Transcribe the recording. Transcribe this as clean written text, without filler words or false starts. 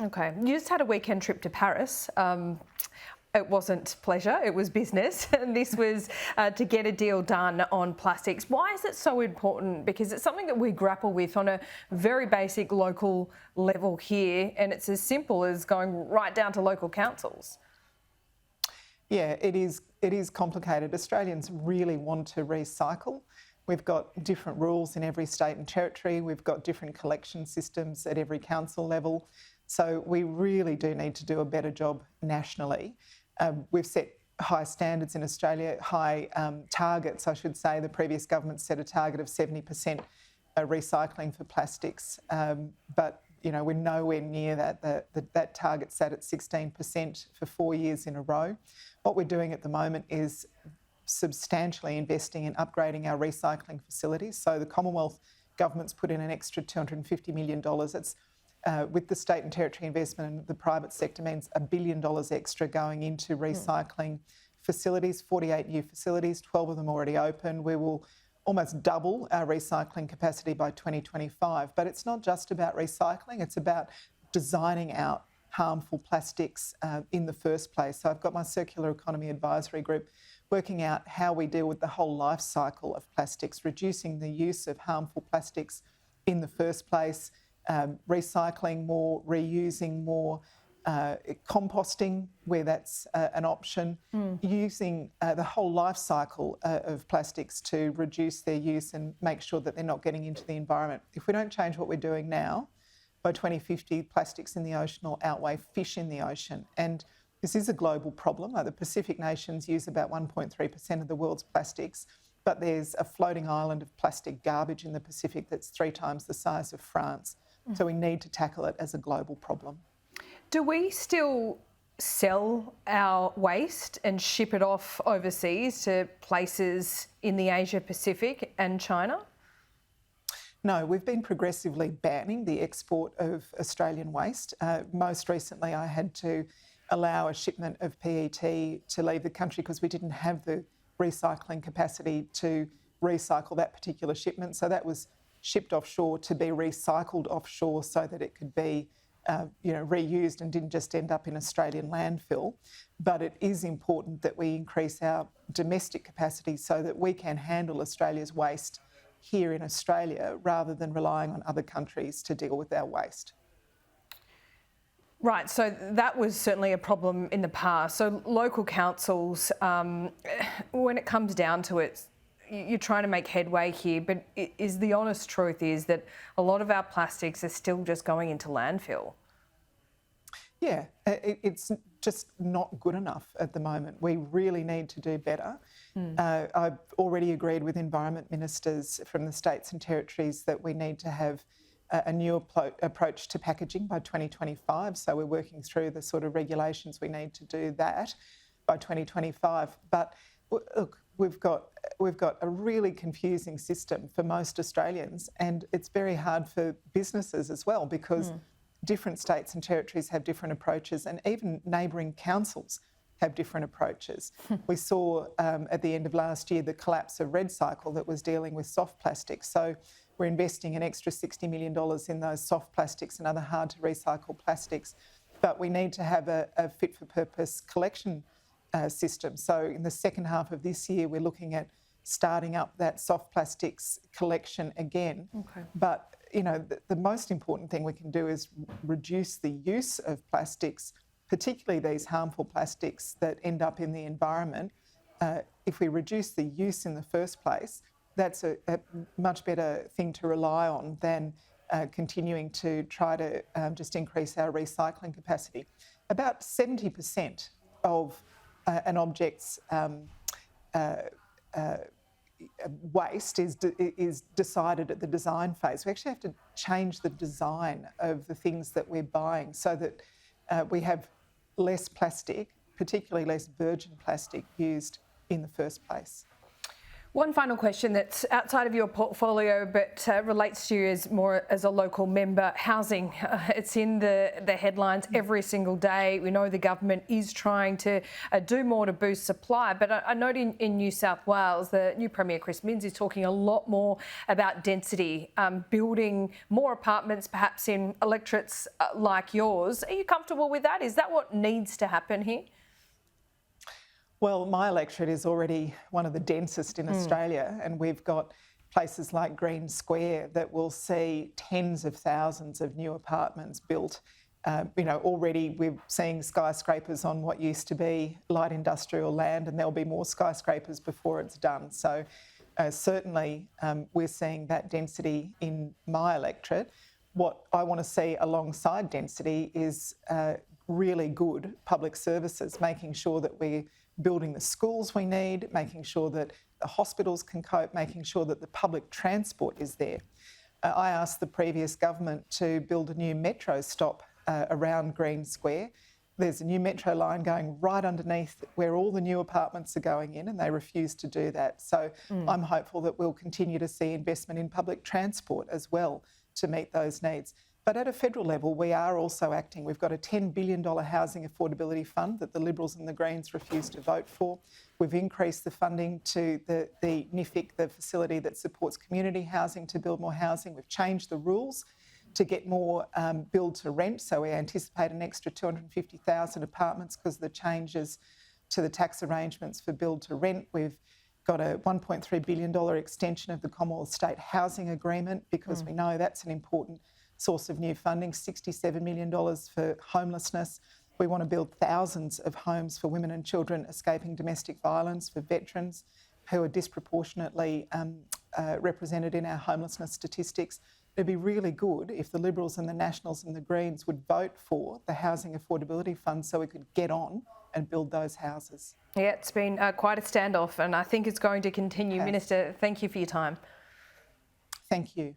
Okay. You just had a weekend trip to Paris. It wasn't pleasure, it was business. And this was to get a deal done on plastics. Why is it so important? Because it's something that we grapple with on a very basic local level here. And it's as simple as going right down to local councils. Yeah, it is complicated. Australians really want to recycle. We've got different rules in every state and territory. We've got different collection systems at every council level. So we really do need to do a better job nationally. We've set high standards in Australia, high targets, I should say. The previous government set a target of 70% recycling for plastics, but we're nowhere near that. That target's sat at 16% for 4 years in a row. What we're doing at the moment is substantially investing in upgrading our recycling facilities. So the Commonwealth government's put in an extra $250 million. It's with the state and territory investment and the private sector means $1 billion extra going into recycling facilities, 48 new facilities, 12 of them already open. We will almost double our recycling capacity by 2025. But it's not just about recycling, it's about designing out harmful plastics in the first place. So I've got my Circular Economy Advisory Group working out how we deal with the whole life cycle of plastics, reducing the use of harmful plastics in the first place, recycling more, reusing more, composting where that's an option, using the whole life cycle of plastics to reduce their use and make sure that they're not getting into the environment. If we don't change what we're doing now, by 2050, plastics in the ocean will outweigh fish in the ocean. And this is a global problem. The Pacific nations use about 1.3% of the world's plastics, but there's a floating island of plastic garbage in the Pacific that's 3 times the size of France. So we need to tackle it as a global problem. Do we still sell our waste and ship it off overseas to places in the Asia Pacific and China? No, we've been progressively banning the export of Australian waste. Most recently, I had to allow a shipment of PET to leave the country because we didn't have the recycling capacity to recycle that particular shipment. So that was shipped offshore to be recycled offshore so that it could be reused and didn't just end up in Australian landfill. But it is important that we increase our domestic capacity so that we can handle Australia's waste here in Australia rather than relying on other countries to deal with our waste. Right, so that was certainly a problem in the past. So local councils, when it comes down to it, you're trying to make headway here, but is the honest truth is that a lot of our plastics are still just going into landfill? Yeah, it's just not good enough at the moment. We really need to do better. I've already agreed with environment ministers from the states and territories that we need to have a new approach to packaging by 2025. So we're working through the sort of regulations we need to do that by 2025. But look, we've got a really confusing system for most Australians, and it's very hard for businesses as well because different states and territories have different approaches, and even neighbouring councils have different approaches. We saw at the end of last year the collapse of RedCycle that was dealing with soft plastics. So we're investing an extra $60 million in those soft plastics and other hard to recycle plastics. But we need to have a fit for purpose collection system. So in the second half of this year, we're looking at starting up that soft plastics collection again. Okay. But the most important thing we can do is reduce the use of plastics, particularly these harmful plastics that end up in the environment. If we reduce the use in the first place, that's a much better thing to rely on than continuing to try to just increase our recycling capacity. About 70% of an object's waste is decided at the design phase. We actually have to change the design of the things that we're buying so that we have less plastic, particularly less virgin plastic, used in the first place. One final question that's outside of your portfolio but relates to you as more as a local member. Housing, it's in the headlines every single day. We know the government is trying to do more to boost supply, but I note in New South Wales, the new Premier Chris Minns is talking a lot more about density, building more apartments perhaps in electorates like yours. Are you comfortable with that? Is that what needs to happen here? Well, my electorate is already one of the densest in Australia, and we've got places like Green Square that will see tens of thousands of new apartments built. Already we're seeing skyscrapers on what used to be light industrial land, and there'll be more skyscrapers before it's done. So certainly we're seeing that density in my electorate. What I want to see alongside density is really good public services, making sure that we're building the schools we need, making sure that the hospitals can cope, making sure that the public transport is there. I asked the previous government to build a new metro stop around Green Square. There's a new metro line going right underneath where all the new apartments are going in, and they refused to do that. So I'm hopeful that we'll continue to see investment in public transport as well to meet those needs. But at a federal level, we are also acting. We've got a $10 billion housing affordability fund that the Liberals and the Greens refused to vote for. We've increased the funding to the NIFIC, the facility that supports community housing, to build more housing. We've changed the rules to get more build to rent. So we anticipate an extra 250,000 apartments because of the changes to the tax arrangements for build to rent. We've got a $1.3 billion extension of the Commonwealth State Housing Agreement because we know that's an important source of new funding, $67 million for homelessness. We want to build thousands of homes for women and children escaping domestic violence, for veterans who are disproportionately represented in our homelessness statistics. It'd be really good if the Liberals and the Nationals and the Greens would vote for the Housing Affordability Fund so we could get on and build those houses. Yeah, it's been quite a standoff, and I think it's going to continue. Yes. Minister, thank you for your time. Thank you.